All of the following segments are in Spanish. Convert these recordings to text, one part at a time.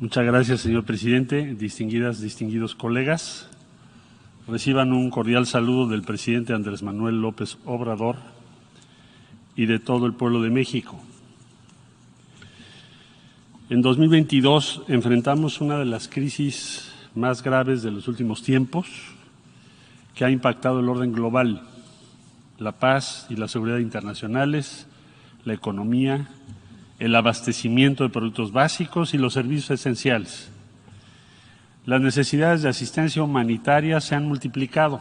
Muchas gracias, señor presidente. Distinguidos colegas, reciban un cordial saludo del presidente Andrés Manuel López Obrador y de todo el pueblo de México. En 2022 enfrentamos una de las crisis más graves de los últimos tiempos que ha impactado el orden global, la paz y la seguridad internacionales, la economía, el abastecimiento de productos básicos y los servicios esenciales. Las necesidades de asistencia humanitaria se han multiplicado.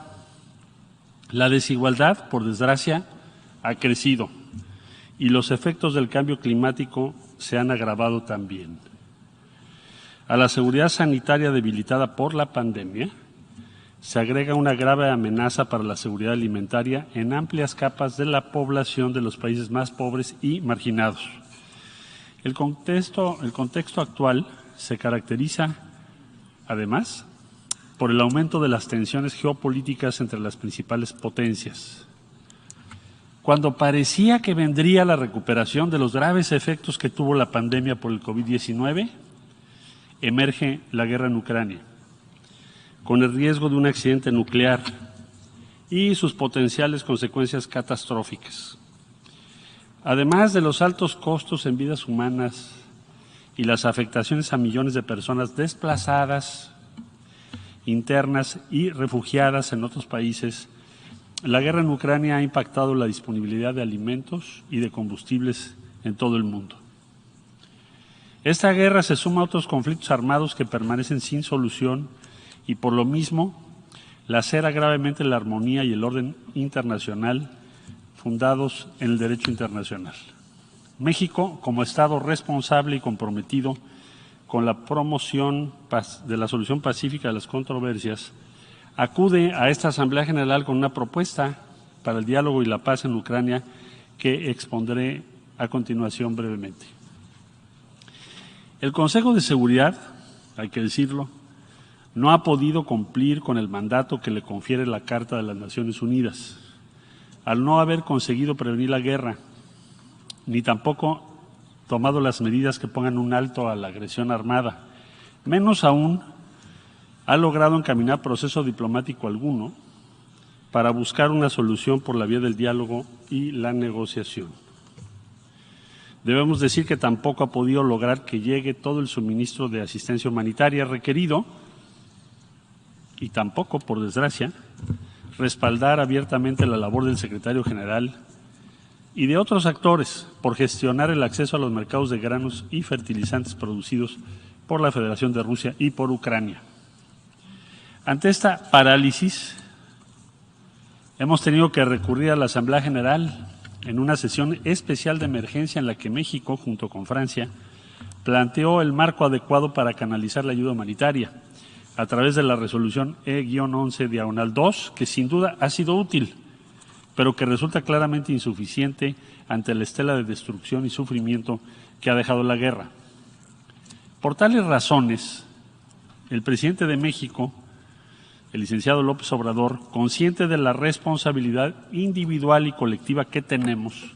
La desigualdad, por desgracia, ha crecido y los efectos del cambio climático se han agravado también. A la seguridad sanitaria debilitada por la pandemia, se agrega una grave amenaza para la seguridad alimentaria en amplias capas de la población de los países más pobres y marginados. El contexto actual se caracteriza, además, por el aumento de las tensiones geopolíticas entre las principales potencias. Cuando parecía que vendría la recuperación de los graves efectos que tuvo la pandemia por el COVID-19, emerge la guerra en Ucrania, con el riesgo de un accidente nuclear y sus potenciales consecuencias catastróficas. Además de los altos costos en vidas humanas y las afectaciones a millones de personas desplazadas, internas y refugiadas en otros países, la guerra en Ucrania ha impactado la disponibilidad de alimentos y de combustibles en todo el mundo. Esta guerra se suma a otros conflictos armados que permanecen sin solución y por lo mismo lacera gravemente la armonía y el orden internacional fundados en el derecho internacional. México, como Estado responsable y comprometido con la promoción de la solución pacífica de las controversias, acude a esta Asamblea General con una propuesta para el diálogo y la paz en Ucrania que expondré a continuación brevemente. El Consejo de Seguridad, hay que decirlo, no ha podido cumplir con el mandato que le confiere la Carta de las Naciones Unidas, al no haber conseguido prevenir la guerra, ni tampoco tomado las medidas que pongan un alto a la agresión armada. Menos aún ha logrado encaminar proceso diplomático alguno para buscar una solución por la vía del diálogo y la negociación. Debemos decir que tampoco ha podido lograr que llegue todo el suministro de asistencia humanitaria requerido y tampoco, por desgracia, respaldar abiertamente la labor del secretario general y de otros actores por gestionar el acceso a los mercados de granos y fertilizantes producidos por la Federación de Rusia y por Ucrania. Ante esta parálisis, hemos tenido que recurrir a la Asamblea General en una sesión especial de emergencia en la que México, junto con Francia, planteó el marco adecuado para canalizar la ayuda humanitaria a través de la resolución E-11/2, que sin duda ha sido útil, pero que resulta claramente insuficiente ante la estela de destrucción y sufrimiento que ha dejado la guerra. Por tales razones, el presidente de México, el licenciado López Obrador, consciente de la responsabilidad individual y colectiva que tenemos,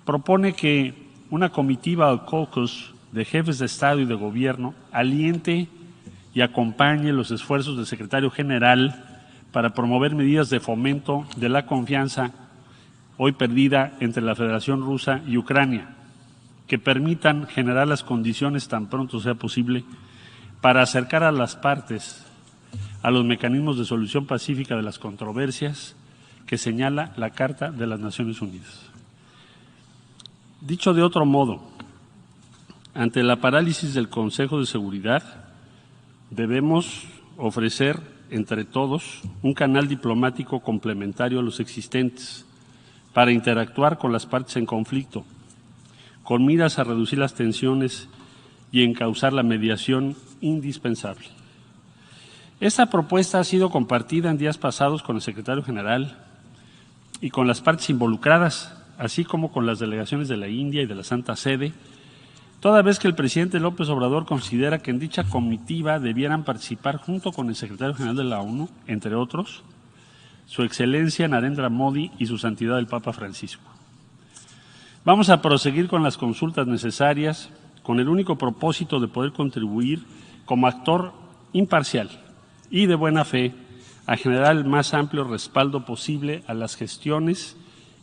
propone que una comitiva o caucus de jefes de Estado y de Gobierno aliente y acompañe los esfuerzos del secretario general para promover medidas de fomento de la confianza hoy perdida entre la Federación Rusa y Ucrania, que permitan generar las condiciones tan pronto sea posible para acercar a las partes a los mecanismos de solución pacífica de las controversias que señala la Carta de las Naciones Unidas. Dicho de otro modo, ante la parálisis del Consejo de Seguridad, debemos ofrecer entre todos un canal diplomático complementario a los existentes para interactuar con las partes en conflicto, con miras a reducir las tensiones y encauzar la mediación indispensable. Esta propuesta ha sido compartida en días pasados con el secretario general y con las partes involucradas, así como con las delegaciones de la India y de la Santa Sede, toda vez que el presidente López Obrador considera que en dicha comitiva debieran participar junto con el secretario general de la ONU, entre otros, Su Excelencia Narendra Modi y Su Santidad el Papa Francisco. Vamos a proseguir con las consultas necesarias con el único propósito de poder contribuir como actor imparcial y de buena fe a generar el más amplio respaldo posible a las gestiones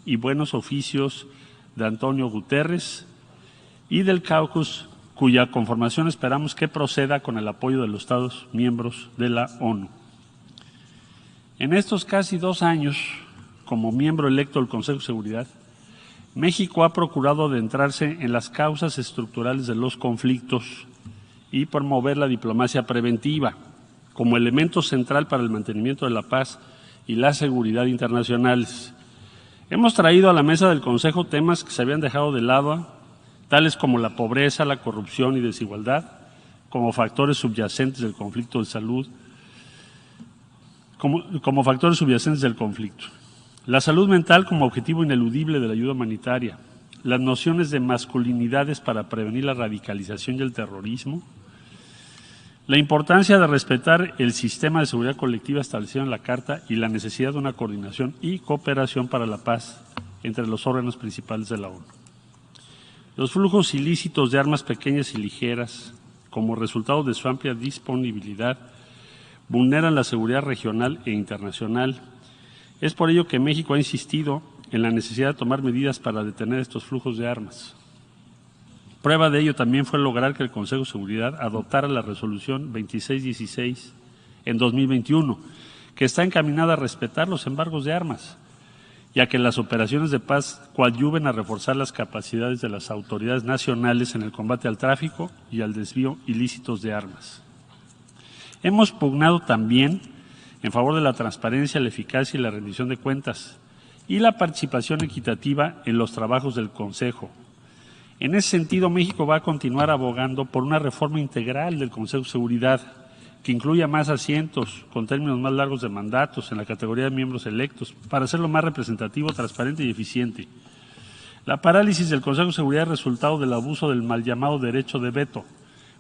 y buenos oficios de Antonio Guterres y del Caucus, cuya conformación esperamos que proceda con el apoyo de los Estados miembros de la ONU. En estos casi 2 años, como miembro electo del Consejo de Seguridad, México ha procurado adentrarse en las causas estructurales de los conflictos y promover la diplomacia preventiva como elemento central para el mantenimiento de la paz y la seguridad internacionales. Hemos traído a la mesa del Consejo temas que se habían dejado de lado, tales como la pobreza, la corrupción y desigualdad, como factores subyacentes del conflicto de salud, como factores subyacentes del conflicto. La salud mental como objetivo ineludible de la ayuda humanitaria, las nociones de masculinidades para prevenir la radicalización y el terrorismo, la importancia de respetar el sistema de seguridad colectiva establecido en la Carta y la necesidad de una coordinación y cooperación para la paz entre los órganos principales de la ONU. Los flujos ilícitos de armas pequeñas y ligeras, como resultado de su amplia disponibilidad, vulneran la seguridad regional e internacional. Es por ello que México ha insistido en la necesidad de tomar medidas para detener estos flujos de armas. Prueba de ello también fue lograr que el Consejo de Seguridad adoptara la resolución 2616 en 2021, que está encaminada a respetar los embargos de armas, ya que las operaciones de paz coadyuven a reforzar las capacidades de las autoridades nacionales en el combate al tráfico y al desvío ilícitos de armas. Hemos pugnado también en favor de la transparencia, la eficacia y la rendición de cuentas y la participación equitativa en los trabajos del Consejo. En ese sentido, México va a continuar abogando por una reforma integral del Consejo de Seguridad que incluya más asientos con términos más largos de mandatos en la categoría de miembros electos para hacerlo más representativo, transparente y eficiente. La parálisis del Consejo de Seguridad es resultado del abuso del mal llamado derecho de veto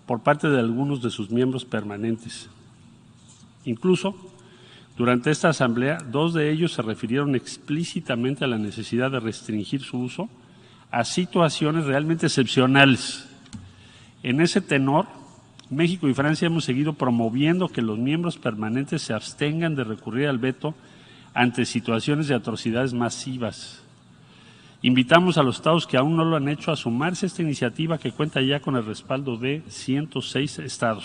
por parte de algunos de sus miembros permanentes. Incluso, durante esta asamblea, 2 de ellos se refirieron explícitamente a la necesidad de restringir su uso a situaciones realmente excepcionales. En ese tenor, México y Francia hemos seguido promoviendo que los miembros permanentes se abstengan de recurrir al veto ante situaciones de atrocidades masivas. Invitamos a los estados que aún no lo han hecho a sumarse a esta iniciativa que cuenta ya con el respaldo de 106 estados.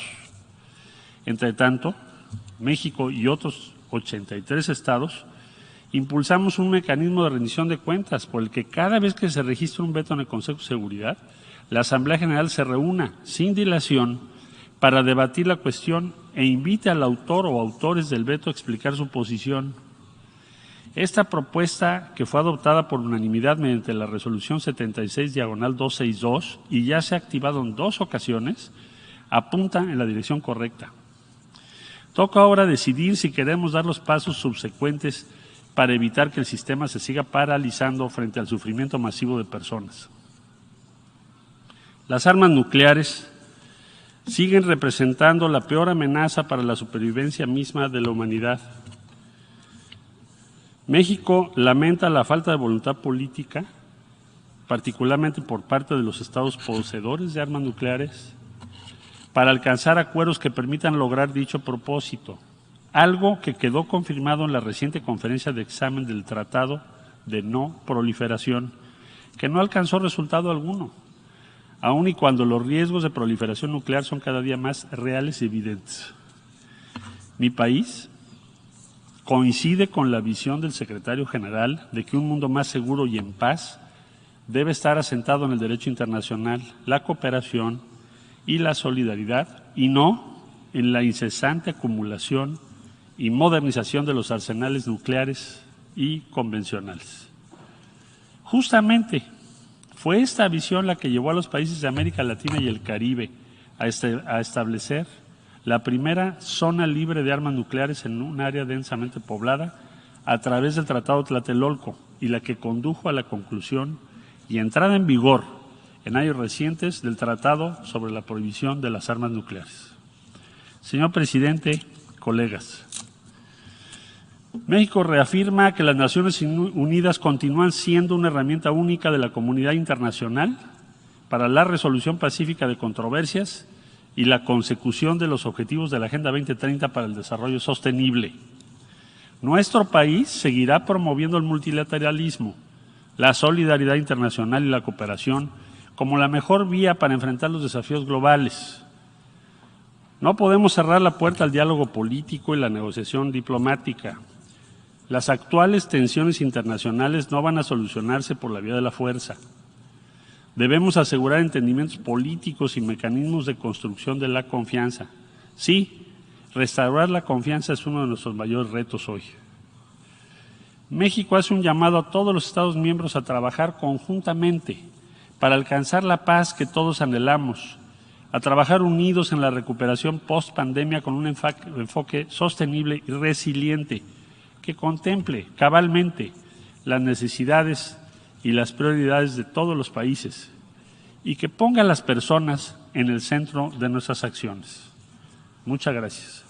Entre tanto, México y otros 83 estados impulsamos un mecanismo de rendición de cuentas por el que cada vez que se registre un veto en el Consejo de Seguridad, la Asamblea General se reúna sin dilación para debatir la cuestión e invite al autor o autores del veto a explicar su posición. Esta propuesta, que fue adoptada por unanimidad mediante la resolución 76/262 y ya se ha activado en 2 ocasiones, apunta en la dirección correcta. Toca ahora decidir si queremos dar los pasos subsecuentes para evitar que el sistema se siga paralizando frente al sufrimiento masivo de personas. Las armas nucleares siguen representando la peor amenaza para la supervivencia misma de la humanidad. México lamenta la falta de voluntad política, particularmente por parte de los estados poseedores de armas nucleares, para alcanzar acuerdos que permitan lograr dicho propósito, algo que quedó confirmado en la reciente conferencia de examen del Tratado de No Proliferación, que no alcanzó resultado alguno, aun y cuando los riesgos de proliferación nuclear son cada día más reales y evidentes. Mi país coincide con la visión del secretario general de que un mundo más seguro y en paz debe estar asentado en el derecho internacional, la cooperación y la solidaridad, y no en la incesante acumulación y modernización de los arsenales nucleares y convencionales. Justamente fue esta visión la que llevó a los países de América Latina y el Caribe a establecer la primera zona libre de armas nucleares en un área densamente poblada a través del Tratado Tlatelolco, y la que condujo a la conclusión y entrada en vigor en años recientes del Tratado sobre la Prohibición de las Armas Nucleares. Señor presidente, colegas, México reafirma que las Naciones Unidas continúan siendo una herramienta única de la comunidad internacional para la resolución pacífica de controversias y la consecución de los objetivos de la Agenda 2030 para el desarrollo sostenible. Nuestro país seguirá promoviendo el multilateralismo, la solidaridad internacional y la cooperación como la mejor vía para enfrentar los desafíos globales. No podemos cerrar la puerta al diálogo político y la negociación diplomática. Las actuales tensiones internacionales no van a solucionarse por la vía de la fuerza. Debemos asegurar entendimientos políticos y mecanismos de construcción de la confianza. Sí, restaurar la confianza es uno de nuestros mayores retos hoy. México hace un llamado a todos los Estados miembros a trabajar conjuntamente para alcanzar la paz que todos anhelamos, a trabajar unidos en la recuperación post-pandemia con un enfoque sostenible y resiliente que contemple cabalmente las necesidades y las prioridades de todos los países y que ponga a las personas en el centro de nuestras acciones. Muchas gracias.